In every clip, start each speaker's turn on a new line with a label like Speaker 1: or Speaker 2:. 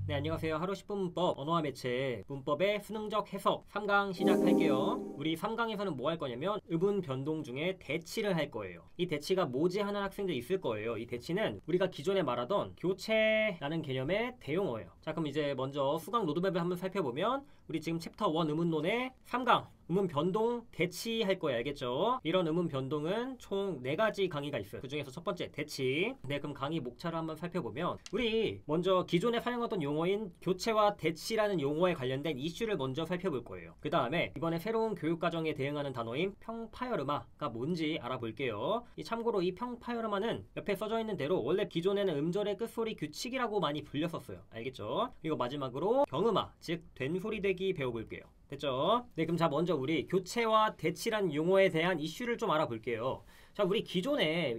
Speaker 1: 네, 안녕하세요. 하루 10분 문법 언어와 매체 문법의 수능적 해석 3강 시작할게요. 우리 3강에서는 뭐 할 거냐면 의문 변동 중에 대치를 할 거예요. 이 대치가 뭐지 하는 학생들 있을 거예요. 이 대치는 우리가 기존에 말하던 교체라는 개념의 대용어예요. 자, 그럼 이제 먼저 수강 로드맵을 한번 살펴보면 우리 지금 챕터 1 의문론의 3강 의문 변동 대치할 거예요. 알겠죠? 이런 의문 변동은 총 4가지 강의가 있어요. 그 중에서 첫 번째 대치. 네, 그럼 강의 목차를 한번 살펴보면 우리 먼저 기존에 사용하던 용어인 교체와 대치라는 용어에 관련된 이슈를 먼저 살펴볼 거예요. 그 다음에 이번에 새로운 교육과정에 대응하는 단어인 평파열음화가 뭔지 알아볼게요. 참고로 이 평파열음화는 옆에 써져 있는 대로 원래 기존에는 음절의 끝소리 규칙이라고 많이 불렸었어요. 알겠죠? 그리고 마지막으로 경음화, 즉 된소리 되기 배워볼게요. 됐죠? 네, 그럼 자 먼저 우리 교체와 대치란 용어에 대한 이슈를 좀 알아볼게요. 자, 우리 기존에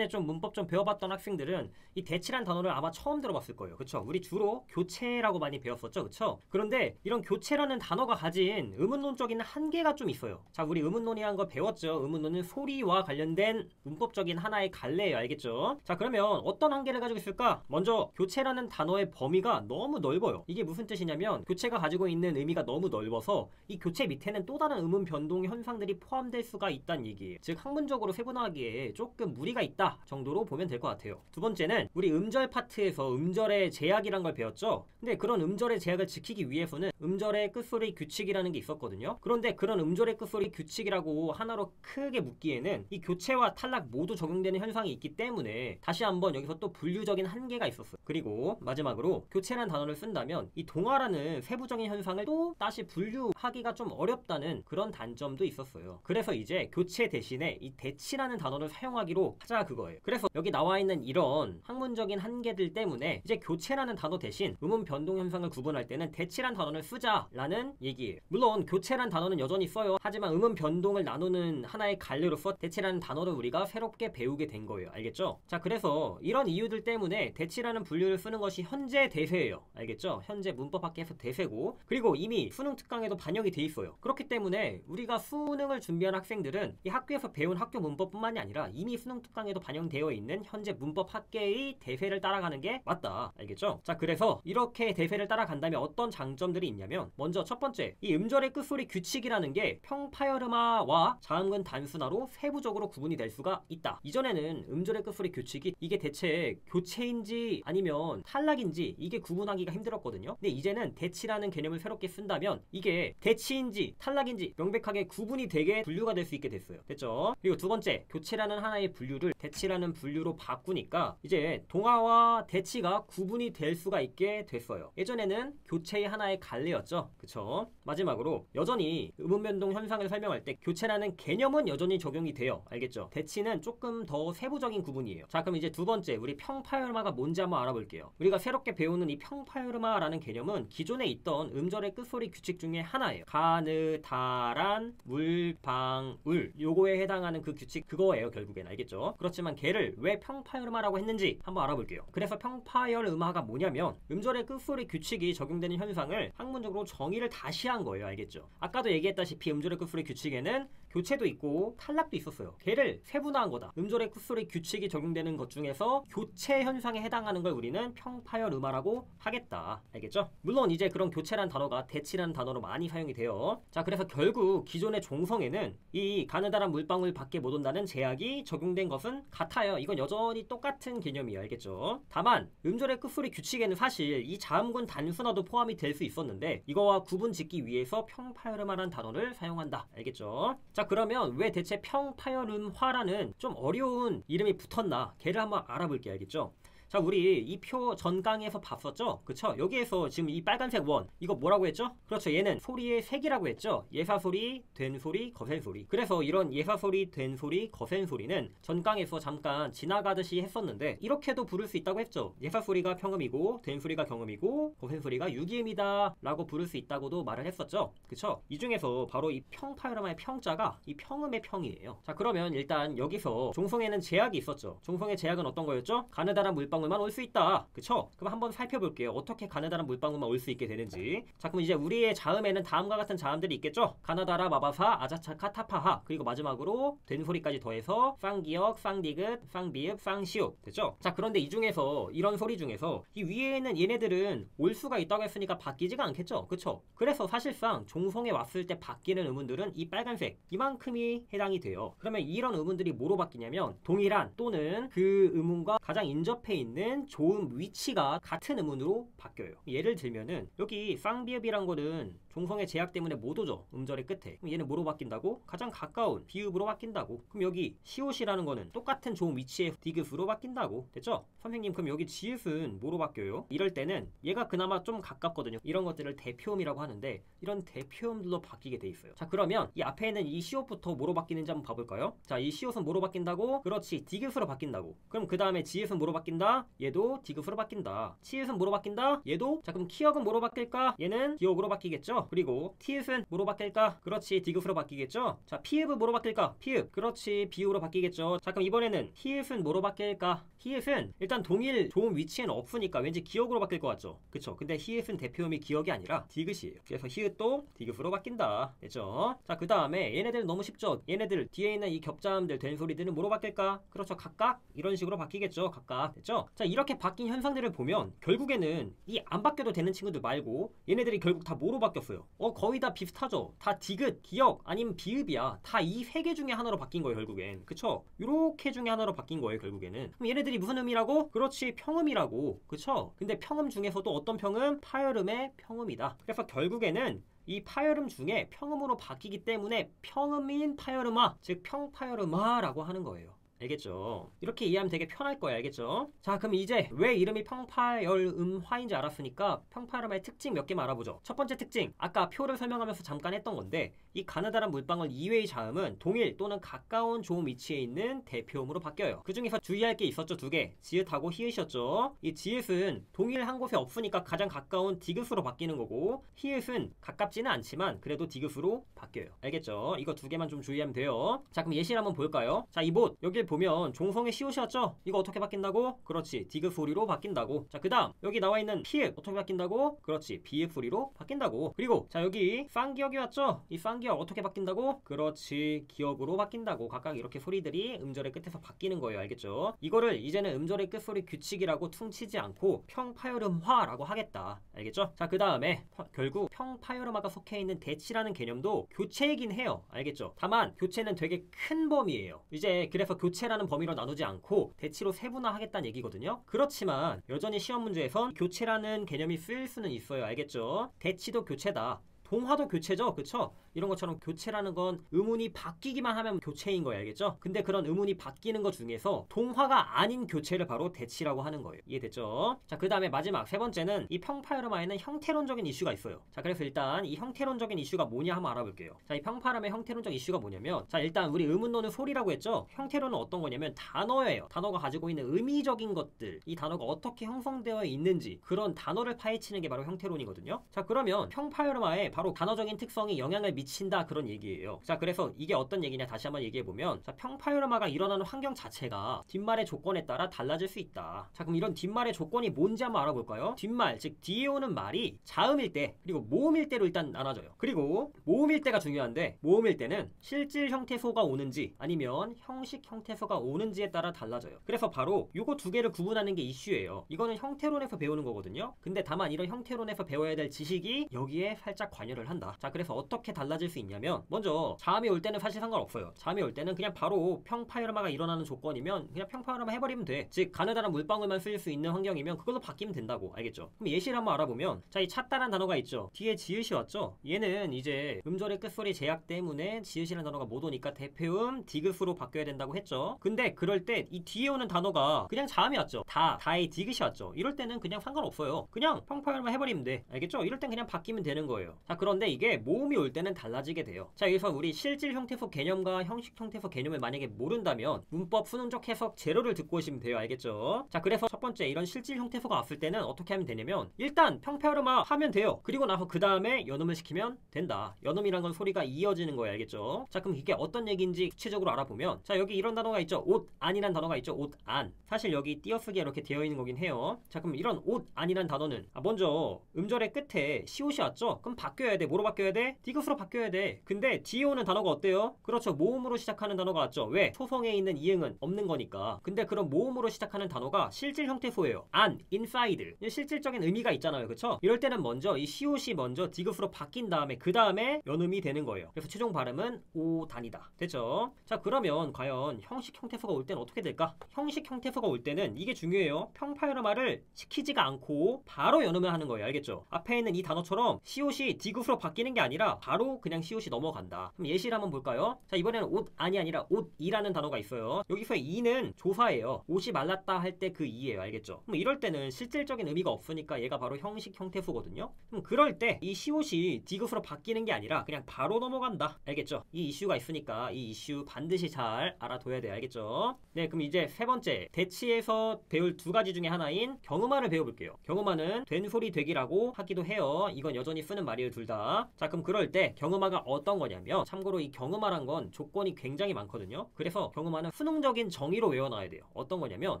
Speaker 1: 좀 문법 좀 배워봤던 학생들은 이 대치란 단어를 아마 처음 들어봤을 거예요. 그쵸? 우리 주로 교체라고 많이 배웠었죠. 그쵸? 그런데 이런 교체라는 단어가 가진 의문론적인 한계가 좀 있어요. 자, 우리 의문론이란 거 배웠죠? 의문론은 소리와 관련된 문법적인 하나의 갈래예요. 알겠죠? 자, 그러면 어떤 한계를 가지고 있을까? 먼저 교체라는 단어의 범위가 너무 넓어요. 이게 무슨 뜻이냐면 교체가 가지고 있는 의미가 너무 넓어서 이 교체 밑에는 또 다른 의문 변동 현상들이 포함될 수가 있다는 얘기예요. 즉 학문적으로 세분화하기에 조금 무리가 있다 정도로 보면 될 것 같아요. 두 번째는 우리 음절 파트에서 음절의 제약이란 걸 배웠죠. 근데 그런 음절의 제약을 지키기 위해서는 음절의 끝소리 규칙이라는 게 있었거든요. 그런데 그런 음절의 끝소리 규칙이라고 하나로 크게 묶기에는 이 교체와 탈락 모두 적용되는 현상이 있기 때문에 다시 한번 여기서 또 분류적인 한계가 있었어요. 그리고 마지막으로 교체라는 단어를 쓴다면 이 동화라는 세부적인 현상을 또 다시 분류하기가 좀 어렵다는 그런 단점도 있었어요. 그래서 이제 교체 대신에 이 대치라는 단어를 사용하기로 하자 그거예요. 그래서 여기 나와 있는 이런 학문적인 한계들 때문에 이제 교체라는 단어 대신 의문 변동 현상을 구분할 때는 대치란 단어를 쓰자라는 얘기예요. 물론 교체란 단어는 여전히 써요. 하지만 의문 변동을 나누는 하나의 갈래로서 대치라는 단어를 우리가 새롭게 배우게 된 거예요. 알겠죠? 자, 그래서 이런 이유들 때문에 대치라는 분류를 쓰는 것이 현재 대세예요. 알겠죠? 현재 문법학계에서 대세고, 그리고 이미 수능 특강에도 반영이 돼 있어요. 그렇기 때문에 우리가 수능을 준비한 학생들은 이 학교에서 배운 학교 문법뿐만이 아니라 이미 수능 특강에도 반영되어 있는 현재 문법 학계의 대세를 따라가는 게 맞다. 알겠죠? 자, 그래서 이렇게 대세를 따라간다면 어떤 장점들이 있냐면, 먼저 첫 번째, 이 음절의 끝소리 규칙이라는 게 평파열음화와 자음근 단순화로 세부적으로 구분이 될 수가 있다. 이전에는 음절의 끝소리 규칙이 이게 대체 교체인지 아니면 탈락인지 이게 구분하기가 힘들었거든요. 근데 이제는 대치라는 개념을 새롭게 쓴다면 이게 대치인지 탈락인지 명백하게 구분이 되게 분류가 될 수 있게 됐어요. 됐죠? 그리고 두 번째, 교체라는 하나의 분류를 대치라는 분류로 바꾸니까 이제 동화와 대치가 구분이 될 수가 있게 됐어요. 예전에는 교체의 하나의 갈래였죠. 그쵸? 마지막으로 여전히 의문변동 현상을 설명할 때 교체라는 개념은 여전히 적용이 돼요. 알겠죠? 대치는 조금 더 세부적인 구분이에요. 자, 그럼 이제 두 번째, 우리 평파열음화가 뭔지 한번 알아볼게요. 우리가 새롭게 배우는 이 평파열음화라는 개념은 기존에 있던 음절의 끝소리 규칙 중에 하나예요. 가느, 다란, 물, 방, 울, 요거에 해당하는 그 규칙 그거예요. 결국엔. 알겠죠? 그렇지만 걔를 왜 평파열음화라고 했는지 한번 알아볼게요. 그래서 평파열음화가 뭐냐면 음절의 끝소리 규칙이 적용되는 현상을 학문적으로 정의를 다시 한 거예요. 알겠죠? 아까도 얘기했다시피 음절의 끝소리 규칙에는 교체도 있고 탈락도 있었어요. 걔를 세분화한 거다. 음절의 끝소리 규칙이 적용되는 것 중에서 교체 현상에 해당하는 걸 우리는 평파열음화라고 하겠다. 알겠죠? 물론 이제 그런 교체란 단어가 대치라는 단어로 많이 사용이 돼요. 자, 그래서 결국 기존의 종성에는 이 가느다란 물방울 밖에 못 온다는 제약이 적용된 것은 같아요. 이건 여전히 똑같은 개념이에요. 알겠죠? 다만 음절의 끝소리 규칙에는 사실 이 자음군 단순화도 포함이 될 수 있었는데 이거와 구분 짓기 위해서 평파열음화라는 단어를 사용한다. 알겠죠? 자, 그러면 왜 대체 평파열음화라는 좀 어려운 이름이 붙었나? 걔를 한번 알아볼게요. 알겠죠? 자, 우리 이 표 전강에서 봤었죠? 그쵸? 여기에서 지금 이 빨간색 원 이거 뭐라고 했죠? 그렇죠. 얘는 소리의 색이라고 했죠? 예사소리, 된소리, 거센소리. 그래서 이런 예사소리, 된소리, 거센소리는 전강에서 잠깐 지나가듯이 했었는데 이렇게도 부를 수 있다고 했죠? 예사소리가 평음이고 된소리가 경음이고 거센소리가 유기음이다 라고 부를 수 있다고도 말을 했었죠? 그쵸? 이 중에서 바로 이 평파열음화의 평자가 이 평음의 평이에요. 자, 그러면 일단 여기서 종성에는 제약이 있었죠? 종성의 제약은 어떤 거였죠? 가느다란 물방 물방울만 올 수 있다. 그쵸? 그럼 한번 살펴볼게요. 어떻게 가느다란 물방울만 올 수 있게 되는지. 자, 그럼 이제 우리의 자음에는 다음과 같은 자음들이 있겠죠? 가나다라, 마바사, 아자차카, 타파하, 그리고 마지막으로 된소리까지 더해서 팡기역, 팡디귿, 팡비읍, 팡시옵. 됐죠? 자, 그런데 이 중에서 이런 소리 중에서 이 위에는 얘네들은 올 수가 있다고 했으니까 바뀌지가 않겠죠? 그쵸? 그래서 사실상 종성에 왔을 때 바뀌는 음운들은 이 빨간색 이만큼이 해당이 돼요. 그러면 이런 음운들이 뭐로 바뀌냐면 동일한 또는 그 음운과 가장 인접해 있는 조음 위치가 같은 음운으로 바뀌어요. 예를 들면은 여기 쌍비읍이란 거는 종성의 제약 때문에 못 오죠. 음절의 끝에. 그럼 얘는 뭐로 바뀐다고? 가장 가까운 비읍으로 바뀐다고. 그럼 여기 시옷이라는 거는 똑같은 조음 위치의 디귿으로 바뀐다고. 됐죠? 선생님, 그럼 여기 지읒은 뭐로 바뀌어요? 이럴 때는 얘가 그나마 좀 가깝거든요. 이런 것들을 대표음이라고 하는데 이런 대표음들로 바뀌게 돼 있어요. 자, 그러면 이 앞에 있는 이 시옷부터 뭐로 바뀌는지 한번 봐볼까요? 자, 이 시옷은 뭐로 바뀐다고? 그렇지, 디귿으로 바뀐다고. 그럼 그 다음에 지읒은 뭐로 바뀐다? 얘도 디귿으로 바뀐다. 치읒은 뭐로 바뀐다? 얘도. 자, 그럼 키역은 뭐로 바뀔까? 얘는 기역으로 바뀌겠죠? 그리고 티읕은 뭐로 바뀔까? 그렇지, 디귿으로 바뀌겠죠? 자, 피읍은 뭐로 바뀔까? 피읍. 그렇지, 비읍으로 바뀌겠죠? 자, 그럼 이번에는 히읗은 뭐로 바뀔까? 히읗은 일단 동일 조음 위치에는 없으니까 왠지 기역으로 바뀔 것 같죠? 그쵸? 근데 히읗은 대표음이 기역이 아니라 디귿이에요. 그래서 히읗도 디귿으로 바뀐다. 됐죠? 자, 그 다음에 얘네들은 너무 쉽죠? 얘네들 뒤에 있는 이 겹자음들 된 소리들은 뭐로 바뀔까? 그렇죠, 각각 이런 식으로 바뀌겠죠? 각각. 됐죠? 자, 이렇게 바뀐 현상들을 보면 결국에는 이 안 바뀌어도 되는 친구들 말고 얘네들이 결국 다 뭐로 바뀌었어요? 거의 다 비슷하죠? 다 디귿, 기역 아니면 비읍이야. 다 이 세 개 중에 하나로 바뀐 거예요, 결국엔. 그쵸? 요렇게 중에 하나로 바뀐 거예요, 결국에는. 그럼 얘네들이 무슨 음이라고? 그렇지, 평음이라고. 그쵸? 근데 평음 중에서도 어떤 평음? 파열음의 평음이다. 그래서 결국에는 이 파열음 중에 평음으로 바뀌기 때문에 평음인 파열음화, 즉 평파열음화라고 하는 거예요. 알겠죠? 이렇게 이해하면 되게 편할 거야. 알겠죠? 자, 그럼 이제 왜 이름이 평파열음화인지 알았으니까 평파열음화의 특징 몇 개만 알아보죠. 첫 번째 특징, 아까 표를 설명하면서 잠깐 했던 건데 이 가느다란 물방울 이외의 자음은 동일 또는 가까운 조음 위치에 있는 대표음으로 바뀌어요. 그 중에서 주의할 게 있었죠. 두 개, 지읒하고 히읗이었죠. 이 지읒은 동일한 곳에 없으니까 가장 가까운 디귿으로 바뀌는 거고 히읗은 가깝지는 않지만 그래도 디귿으로 바뀌어요. 알겠죠? 이거 두 개만 좀 주의하면 돼요. 자, 그럼 예시를 한번 볼까요? 자, 이봇 여기 보면 종성의 시옷이었죠? 이거 어떻게 바뀐다고? 그렇지, 디귿 소리로 바뀐다고. 자, 그 다음 여기 나와 있는 피읍 어떻게 바뀐다고? 그렇지, 비읍 소리로 바뀐다고. 그리고 자, 여기 팡기역이 왔죠? 이 팡기역 어떻게 바뀐다고? 그렇지, 기역으로 바뀐다고. 각각 이렇게 소리들이 음절의 끝에서 바뀌는 거예요. 알겠죠? 이거를 이제는 음절의 끝소리 규칙이라고 퉁치지 않고 평파열음화라고 하겠다. 알겠죠? 자, 그 다음에 결국 평파열음화가 속해 있는 대치라는 개념도 교체이긴 해요. 알겠죠? 다만 교체는 되게 큰 범위예요. 이제 그래서 교체라는 범위로 나누지 않고 대치로 세분화하겠다는 얘기거든요. 그렇지만 여전히 시험 문제에선 교체라는 개념이 쓰일 수는 있어요. 알겠죠? 대치도 교체다. 동화도 교체죠, 그쵸? 이런 것처럼 교체라는 건 음운이 바뀌기만 하면 교체인 거예요. 알겠죠? 근데 그런 음운이 바뀌는 것 중에서 동화가 아닌 교체를 바로 대치라고 하는 거예요. 이해됐죠? 자, 그 다음에 마지막 세 번째는 이 평파열음화에는 형태론적인 이슈가 있어요. 자, 그래서 일단 이 형태론적인 이슈가 뭐냐 한번 알아볼게요. 자, 이 평파열음의 형태론적 이슈가 뭐냐면, 자, 일단 우리 음운론은 소리라고 했죠? 형태론은 어떤 거냐면 단어예요. 단어가 가지고 있는 의미적인 것들, 이 단어가 어떻게 형성되어 있는지 그런 단어를 파헤치는 게 바로 형태론이거든요. 자, 그러면 평파열음화에 바로 단어적인 특성이 영향을 미친다, 그런 얘기예요. 자, 그래서 이게 어떤 얘기냐 다시 한번 얘기해보면, 자, 평파열음화가 일어나는 환경 자체가 뒷말의 조건에 따라 달라질 수 있다. 자, 그럼 이런 뒷말의 조건이 뭔지 한번 알아볼까요? 뒷말, 즉 뒤에 오는 말이 자음일 때 그리고 모음일 때로 일단 나눠져요. 그리고 모음일 때가 중요한데, 모음일 때는 실질 형태소가 오는지 아니면 형식 형태소가 오는지에 따라 달라져요. 그래서 바로 요거 두 개를 구분하는 게 이슈예요. 이거는 형태론에서 배우는 거거든요. 근데 다만 이런 형태론에서 배워야 될 지식이 여기에 살짝 관여를 한다. 자, 그래서 어떻게 달라질 수 있냐면, 먼저 자음이 올 때는 사실 상관없어요. 자음이 올 때는 그냥 바로 평파열음화가 일어나는 조건이면 그냥 평파열음화 해버리면 돼. 즉 가느다란 물방울만 쓰일 수 있는 환경이면 그걸로 바뀌면 된다고. 알겠죠? 그럼 예시를 한번 알아보면, 자, 이 찻다란 단어가 있죠? 뒤에 지읒이 왔죠? 얘는 이제 음절의 끝소리 제약 때문에 지읒이라는 단어가 못 오니까 대표음 디귿으로 바뀌어야 된다고 했죠? 근데 그럴 때 이 뒤에 오는 단어가 그냥 자음이 왔죠? 다의 디귿이 왔죠? 이럴 때는 그냥 상관없어요. 그냥 평파열음화 해버리면 돼. 알겠죠? 이럴 땐 그냥 바뀌면 되는 거예요. 자, 그런데 이게 모음이 올 때는 달라지게 돼요. 자, 여기서 우리 실질 형태소 개념과 형식 형태소 개념을 만약에 모른다면 문법 수능적 해석 제로를 듣고 오시면 돼요. 알겠죠? 자, 그래서 첫 번째 이런 실질 형태소가 왔을 때는 어떻게 하면 되냐면 일단 평파열음화 하면 돼요. 그리고 나서 그 다음에 연음을 시키면 된다. 연음이란 건 소리가 이어지는 거예요. 알겠죠? 자, 그럼 이게 어떤 얘기인지 구체적으로 알아보면, 자, 여기 이런 단어가 있죠. 옷 안이란 단어가 있죠. 옷 안. 사실 여기 띄어쓰기에 이렇게 되어 있는 거긴 해요. 자, 그럼 이런 옷 안이란 단어는 먼저 음절의 끝에 시옷이 왔죠? 그럼 바뀌어야 돼. 뭐로 바뀌어야 돼? 디귿으로 바뀌어야 돼. 근데 뒤에 오는 단어가 어때요? 그렇죠. 모음으로 시작하는 단어가 왔죠. 왜? 소성에 있는 이응은 없는 거니까. 근데 그런 모음으로 시작하는 단어가 실질 형태소예요. 안, inside. 실질적인 의미가 있잖아요. 그쵸? 이럴 때는 먼저 이 시옷이 먼저 디귿으로 바뀐 다음에 그 다음에 연음이 되는 거예요. 그래서 최종 발음은 오단이다. 됐죠? 자, 그러면 과연 형식 형태소가 올 때는 어떻게 될까? 형식 형태소가 올 때는 이게 중요해요. 평파열음화를 시키지가 않고 바로 연음을 하는 거예요. 알겠죠? 앞에 있는 이 단어처럼 시옷이 디귿으로 바뀌는 게 아니라 바로 그냥 시옷이 넘어간다. 그럼 예시를 한번 볼까요? 자, 이번에는 옷 안이 아니라 옷이라는 단어가 있어요. 여기서 이는 조사예요. 옷이 말랐다 할 때 그 이예요. 알겠죠? 그럼 이럴 때는 실질적인 의미가 없으니까 얘가 바로 형식 형태소거든요. 그럼 그럴 때 이 시옷이 디귿으로 바뀌는 게 아니라 그냥 바로 넘어간다. 알겠죠? 이 이슈가 있으니까 이 이슈 반드시 잘 알아둬야 돼요. 알겠죠? 네, 그럼 이제 세 번째 대치에서 배울 두 가지 중에 하나인 경음화를 배워볼게요. 경음화는 된 소리 되기라고 하기도 해요. 이건 여전히 쓰는 말이에요. 둘 다. 자, 그럼 그럴 때 경음화가 어떤 거냐면, 참고로 이 경음화란 건 조건이 굉장히 많거든요. 그래서 경음화는 수능적인 정의로 외워놔야 돼요. 어떤 거냐면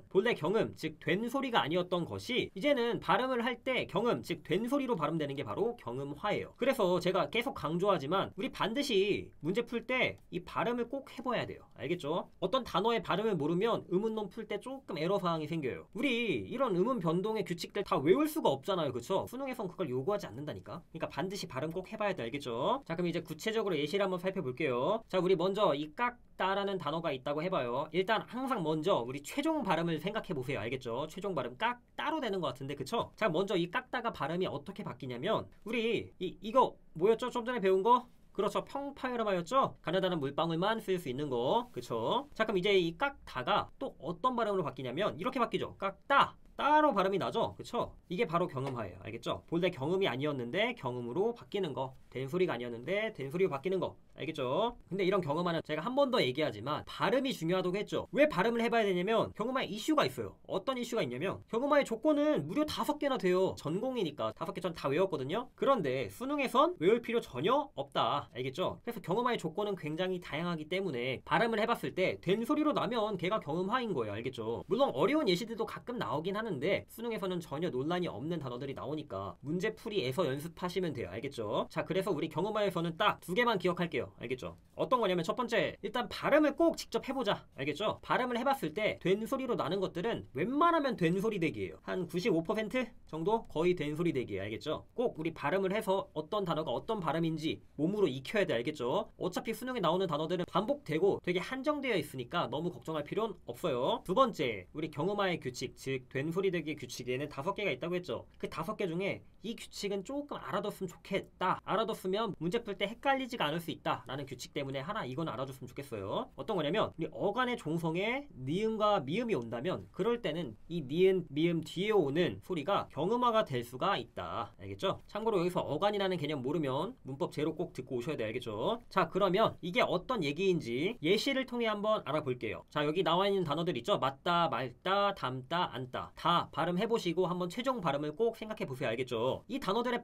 Speaker 1: 본래 경음, 즉 된 소리가 아니었던 것이 이제는 발음을 할 때 경음, 즉 된 소리로 발음되는 게 바로 경음화예요. 그래서 제가 계속 강조하지만 우리 반드시 문제 풀 때 이 발음을 꼭 해봐야 돼요. 알겠죠? 어떤 단어의 발음을 모르면 의문론 풀 때 조금 에러사항이 생겨요. 우리 이런 음운 변동의 규칙들 다 외울 수가 없잖아요. 그쵸? 수능에선 그걸 요구하지 않는다니까. 그러니까 반드시 발음 꼭 해봐야 돼. 알겠죠? 자, 그럼 이제 구체적으로 예시를 한번 살펴볼게요. 자, 우리 먼저 이 깍다라는 단어가 있다고 해봐요. 일단 항상 먼저 우리 최종 발음을 생각해보세요. 알겠죠? 최종 발음 깍따로 되는 것 같은데 그쵸? 자, 먼저 이 깍다가 발음이 어떻게 바뀌냐면 우리 이거 뭐였죠? 좀 전에 배운 거? 그렇죠. 평파열음화였죠? 가느다란 물방울만 쓸 수 있는 거. 그쵸? 자, 그럼 이제 이 깍다가 또 어떤 발음으로 바뀌냐면 이렇게 바뀌죠. 깍따. 따로 발음이 나죠? 그쵸? 이게 바로 경음화예요. 알겠죠? 본래 경음이 아니었는데 경음으로 바뀌는 거. 된 소리가 아니었는데 된 소리로 바뀌는 거. 알겠죠? 근데 이런 경음화는 제가 한 번 더 얘기하지만 발음이 중요하다고 했죠? 왜 발음을 해봐야 되냐면 경음화에 이슈가 있어요. 어떤 이슈가 있냐면 경음화의 조건은 무려 5개나 돼요. 전공이니까 5개 전 다 외웠거든요? 그런데 수능에선 외울 필요 전혀 없다. 알겠죠? 그래서 경음화의 조건은 굉장히 다양하기 때문에 발음을 해봤을 때 된 소리로 나면 걔가 경음화인 거예요. 알겠죠? 물론 어려운 예시들도 가끔 나오긴 하는데 수능에서는 전혀 논란이 없는 단어들이 나오니까 문제풀이에서 연습하시면 돼요. 알겠죠? 자, 그래서 우리 경음화에서는 딱 2개만 기억할게요. 알겠죠? 어떤 거냐면 첫 번째, 일단 발음을 꼭 직접 해보자. 알겠죠? 발음을 해봤을 때 된 소리로 나는 것들은 웬만하면 된 소리 되기예요. 한 95% 정도 거의 된 소리 되기예요. 알겠죠? 꼭 우리 발음을 해서 어떤 단어가 어떤 발음인지 몸으로 익혀야 돼. 알겠죠? 어차피 수능에 나오는 단어들은 반복되고 되게 한정되어 있으니까 너무 걱정할 필요는 없어요. 두 번째, 우리 경음화의 규칙, 즉 된 소리 되기 규칙에는 5개가 있다고 했죠. 그 5개 중에 이 규칙은 조금 알아뒀으면 좋겠다. 알아뒀으면 문제 풀 때 헷갈리지가 않을 수 있다 라는 규칙 때문에 하나 이건 알아줬으면 좋겠어요. 어떤 거냐면 우리 어간의 종성에 니은과 미음이 온다면 그럴 때는 이 니은, 미음 뒤에 오는 소리가 경음화가 될 수가 있다. 알겠죠? 참고로 여기서 어간이라는 개념 모르면 문법 제로 꼭 듣고 오셔야 돼요. 알겠죠? 자, 그러면 이게 어떤 얘기인지 예시를 통해 한번 알아볼게요. 자, 여기 나와 있는 단어들 있죠? 맞다, 말다, 담다, 안다. 다 발음해보시고 한번 최종 발음을 꼭 생각해보세요. 알겠죠? 이 단어들의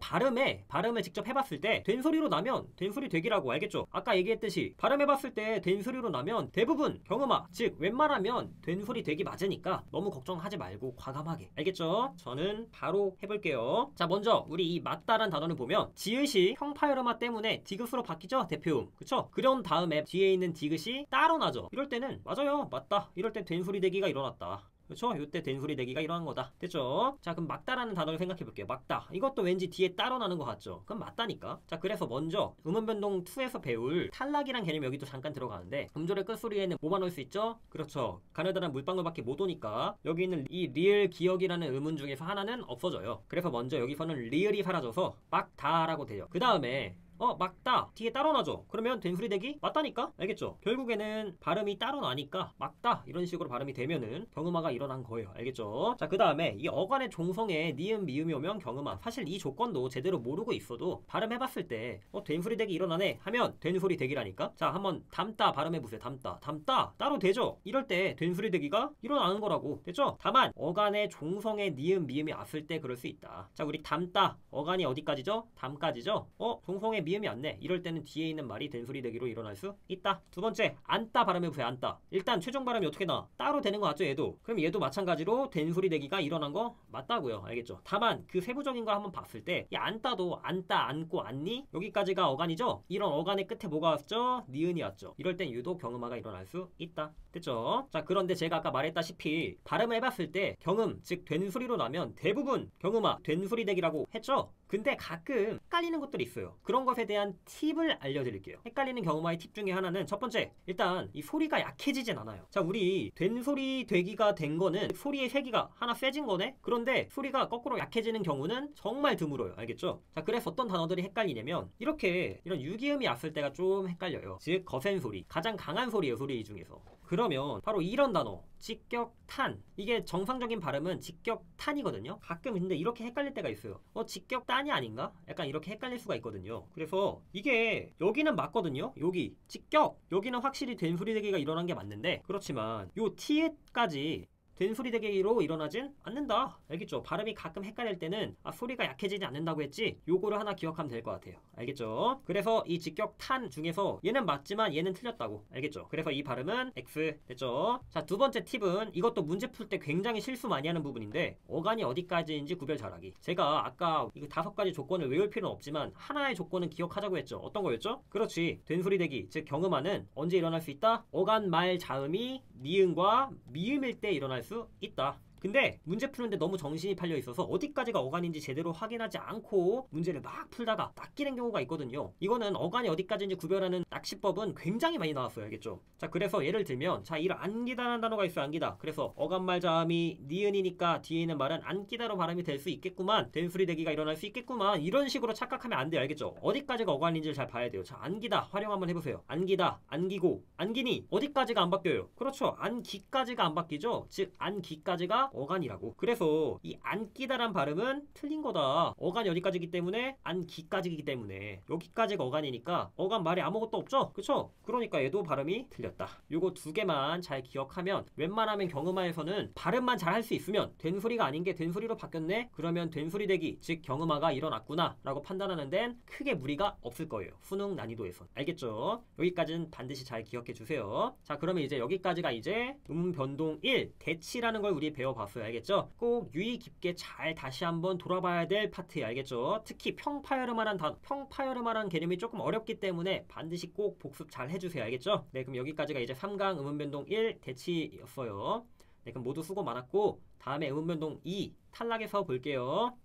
Speaker 1: 발음을 직접 해봤을 때 된 소리로 나면 된 소리 되기라고. 알겠죠? 아까 얘기했듯이 발음해봤을 때 된 소리로 나면 대부분 경음화, 즉 웬만하면 된 소리 되기 맞으니까 너무 걱정하지 말고 과감하게. 알겠죠? 저는 바로 해볼게요. 자, 먼저 우리 이 맞다란 단어를 보면 지읒이 평파열음화 때문에 디귿으로 바뀌죠? 대표음. 그쵸? 그런 다음에 뒤에 있는 디귿이 따로 나죠? 이럴 때는 맞아요, 맞다. 이럴 때 된 소리 되기가 일어났다. 그렇죠? 이때 된 소리 내기가 일어난 거다. 됐죠? 자, 그럼 막다라는 단어를 생각해 볼게요. 막다. 이것도 왠지 뒤에 따로 나는 것 같죠? 그럼 맞다니까. 자, 그래서 먼저 음운변동 2에서 배울 탈락이란 개념이 여기도 잠깐 들어가는데 음절의 끝소리에는 뭐만 올 수 있죠? 그렇죠. 가느다란 물방울밖에 못 오니까 여기 있는 이 리을 기억이라는 음운 중에서 하나는 없어져요. 그래서 먼저 여기서는 리을이 사라져서 막다라고 돼요. 그 다음에 막다 뒤에 따로 나죠. 그러면 된소리 되기 맞다니까. 알겠죠? 결국에는 발음이 따로 나니까 막다 이런 식으로 발음이 되면은 경음화가 일어난 거예요. 알겠죠? 자, 그 다음에 이 어간의 종성에 니은 미음이 오면 경음화. 사실 이 조건도 제대로 모르고 있어도 발음해봤을 때 된소리 되기 일어나네 하면 된소리 되기라니까. 자, 한번 담다 발음해보세요. 담다 따로 되죠? 이럴 때 된소리 되기가 일어나는 거라고. 됐죠? 다만 어간의 종성에 니은 미음이 왔을 때 그럴 수 있다. 자, 우리 담다 어간이 어디까지죠? 담까지죠? 종성에 미음이 왔네. 이럴 때는 뒤에 있는 말이 된소리 되기로 일어날 수 있다. 두 번째, 안따 발음해보세요. 안따. 일단 최종 발음이 어떻게 나? 따로 되는 거 맞죠? 얘도. 그럼 얘도 마찬가지로 된소리 되기가 일어난 거 맞다고요. 알겠죠? 다만 그 세부적인 걸 한번 봤을 때 이 안따도 안따, 안고, 안니 여기까지가 어간이죠? 이런 어간의 끝에 뭐가 왔죠? 니은이 왔죠? 이럴 땐 유독 경음화가 일어날 수 있다. 됐죠? 자, 그런데 제가 아까 말했다시피 발음을 해봤을 때 경음, 즉 된소리로 나면 대부분 경음화, 된소리 되기라고 했죠? 근데 가끔 헷갈리는 것들이 있어요. 그런 것에 대한 팁을 알려드릴게요. 헷갈리는 경음화의 팁 중에 하나는 첫 번째, 일단 이 소리가 약해지진 않아요. 자, 우리 된소리 되기가 된 거는 소리의 세기가 하나 세진 거네? 그런데 소리가 거꾸로 약해지는 경우는 정말 드물어요. 알겠죠? 자, 그래서 어떤 단어들이 헷갈리냐면 이렇게 이런 유기음이 왔을 때가 좀 헷갈려요. 즉 거센 소리, 가장 강한 소리예요. 소리 중에서. 그러면 바로 이런 단어 직격탄. 이게 정상적인 발음은 직격탄이거든요. 가끔 근데 이렇게 헷갈릴 때가 있어요. 직격탄이 아닌가? 약간 이렇게 헷갈릴 수가 있거든요. 그래서 이게 여기는 맞거든요. 여기 직격, 여기는 확실히 된소리 되기가 일어난 게 맞는데, 그렇지만 요 티읕까지 된소리 되기로 일어나진 않는다. 알겠죠? 발음이 가끔 헷갈릴 때는 소리가 약해지지 않는다고 했지, 요거를 하나 기억하면 될 것 같아요. 알겠죠? 그래서 이 직격탄 중에서 얘는 맞지만 얘는 틀렸다고. 알겠죠? 그래서 이 발음은 X. 됐죠? 자, 두 번째 팁은 이것도 문제 풀 때 굉장히 실수 많이 하는 부분인데 어간이 어디까지인지 구별 잘하기. 제가 아까 이거 5가지 조건을 외울 필요는 없지만 하나의 조건은 기억하자고 했죠. 어떤 거였죠? 그렇지. 된소리 되기, 즉 경음화는 언제 일어날 수 있다? 어간 말 자음이 니은과 미음일 때 일어날 수 있다. 근데 문제 푸는데 너무 정신이 팔려 있어서 어디까지가 어간인지 제대로 확인하지 않고 문제를 막 풀다가 낚이는 경우가 있거든요. 이거는 어간이 어디까지인지 구별하는 낚시법은 굉장히 많이 나왔어요. 알겠죠? 자, 그래서 예를 들면 자, 이를 안기다라는 단어가 있어요. 안기다. 그래서 어간말 자음이 니은이니까 뒤에 있는 말은 안기다로 발음이 될 수 있겠구만. 된소리 되기가 일어날 수 있겠구만. 이런 식으로 착각하면 안 돼요. 알겠죠? 어디까지가 어간인지를 잘 봐야 돼요. 자, 안기다 활용 한번 해보세요. 안기다, 안기고, 안기니 어디까지가 안 바뀌어요? 그렇죠? 안기까지가 안 바뀌죠? 즉 안기까지가 어간이라고. 그래서 이 안기다란 발음은 틀린 거다. 어간이 어디까지기 때문에 안기까지이기 때문에 여기까지가 어간이니까 어간 말이 아무것도 없죠? 그쵸? 그러니까 얘도 발음이 틀렸다. 요거 두 개만 잘 기억하면 웬만하면 경음화에서는 발음만 잘 할 수 있으면 된소리가 아닌 게 된소리로 바뀌었네? 그러면 된소리 되기, 즉 경음화가 일어났구나 라고 판단하는 데는 크게 무리가 없을 거예요. 수능 난이도에선. 알겠죠? 여기까지는 반드시 잘 기억해 주세요. 자, 그러면 이제 여기까지가 이제 변동 1 대치라는 걸 우리 배워봤어요. 알겠죠? 꼭 유의 깊게 잘 다시 한번 돌아봐야 될 파트예요. 알겠죠? 특히 평파열음화란 개념이 조금 어렵기 때문에 반드시 꼭 복습 잘 해주세요. 알겠죠? 네, 그럼 여기까지가 이제 3강 음운변동 1 대치였어요. 네, 그럼 모두 수고 많았고 다음에 음운변동 2 탈락해서 볼게요.